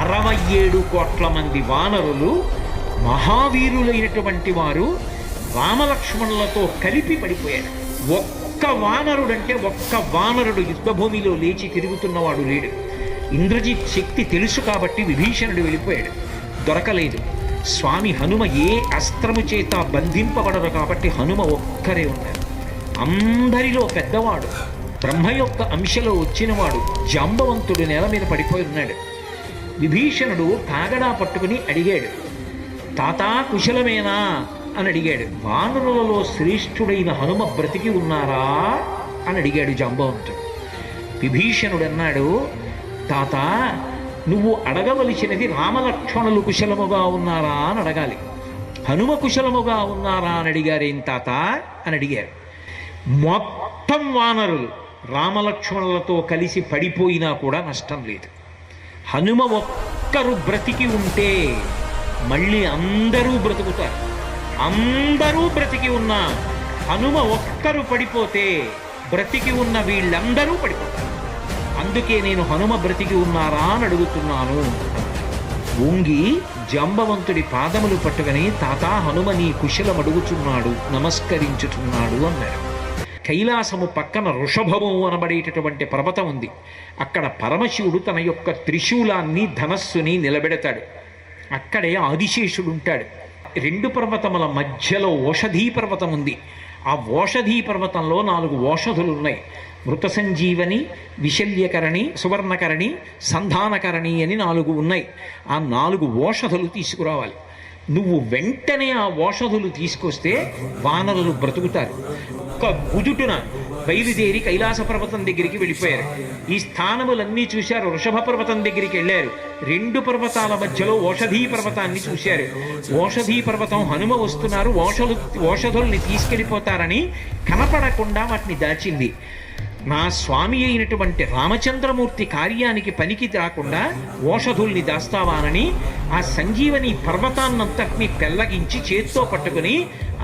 67 కోట్ల మంది వానరులు మహావీరులైనటువంటి వారు రామలక్ష్మణులతో కలిపి పడిపోయారు. ఒక్క వానరుడు యుద్ధభూమిలో లేచి తిరుగుతున్నవాడు లేడు. ఇంద్రజిత్ శక్తి తెలుసు కాబట్టి విభీషణుడు వెళ్ళిపోయాడు, దొరకలేదు. స్వామి హనుమ ఏ అస్త్రము చేత బంధింపబడరు కాబట్టి హనుమ ఒక్కరే ఉన్నారు. అందరిలో పెద్దవాడు, బ్రహ్మ యొక్క అంశలో వచ్చినవాడు జాంబవంతుడు నేల మీద పడిపోయి ఉన్నాడు. విభీషణుడు కాగడా పట్టుకుని అడిగాడు, తాతా కుశలమేనా అని అడిగాడు. వానరులలో శ్రేష్ఠుడైన హనుమ బ్రతికి ఉన్నారా అని అడిగాడు జాంబవంతుడు. విభీషణుడు అన్నాడు, తాత నువ్వు అడగవలసినది రామలక్ష్మణులు కుశలముగా ఉన్నారా అని అడగాలి. హనుమ కుశలముగా ఉన్నారా అని అడిగారేం తాత అని అడిగారు. మొత్తం వానరులు రామలక్ష్మణులతో కలిసి పడిపోయినా కూడా నష్టం లేదు. హనుమ ఒక్కరు బ్రతికి ఉంటే మళ్ళీ అందరూ బ్రతుకుతారు. అందరూ బ్రతికి ఉన్నా హనుమ ఒక్కరు పడిపోతే బ్రతికి ఉన్న వీళ్ళందరూ పడిపోతారు. అందుకే నేను హనుమ బ్రతికి ఉన్నారా అని అడుగుతున్నాను. వంగి జాంబవంతుడి పాదములు పట్టుకుని తాతా హనుమ నీ కుశలం అడుగుచున్నాడు, నమస్కరించుతున్నాడు అన్నాడు. కైలాసము పక్కన వృషభము అనబడేటటువంటి పర్వతం ఉంది. అక్కడ పరమశివుడు తన యొక్క త్రిశూలాన్ని ధనస్సుని నిలబెడతాడు. అక్కడే ఆదిశేషుడు ఉంటాడు. 2 పర్వతముల మధ్యలో ఓషధీ పర్వతం ఉంది. ఆ ఓషధీ పర్వతంలో 4 ఓషధులు ఉన్నాయి. మృత సంజీవని, విశల్యకరణి, సువర్ణకరణి, సంధానకరణి అని 4 ఉన్నాయి. ఆ 4 ఓషధులు తీసుకురావాలి. నువ్వు వెంటనే ఆ ఓషధులు తీసుకొస్తే వానరులు బ్రతుకుతారు. ఒక్క గుదుటున బయలుదేరి కైలాస పర్వతం దగ్గరికి వెళ్ళిపోయారు. ఈ స్థానములన్నీ చూశారు. వృషభ పర్వతం దగ్గరికి వెళ్ళారు. 2 పర్వతాల మధ్యలో ఓషధీ పర్వతాన్ని చూశారు. ఓషధీ పర్వతం హనుమ వస్తున్నారు, ఓషధుల్ని తీసుకెళ్ళిపోతారని కనపడకుండా వాటిని దాచింది. నా స్వామి అయినటువంటి రామచంద్రమూర్తి కార్యానికి పనికి రాకుండా ఓషధుల్ని దాస్తావానని ఆ సంజీవని పర్వతాన్నంతటిని పెళ్లగించి చేత్తో పట్టుకుని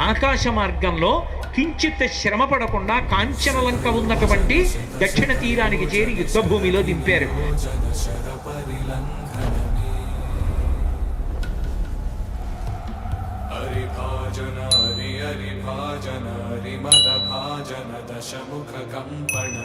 ఆకాశ మార్గంలో కించిత్ శ్రమ పడకుండా కాంచనలంక ఉన్నటువంటి దక్షిణ తీరానికి చేరి యుద్ధభూమిలో దింపారు. హరిభాజన హరి హరిభాజన హరి మద భాజన దశముఖ కంపణ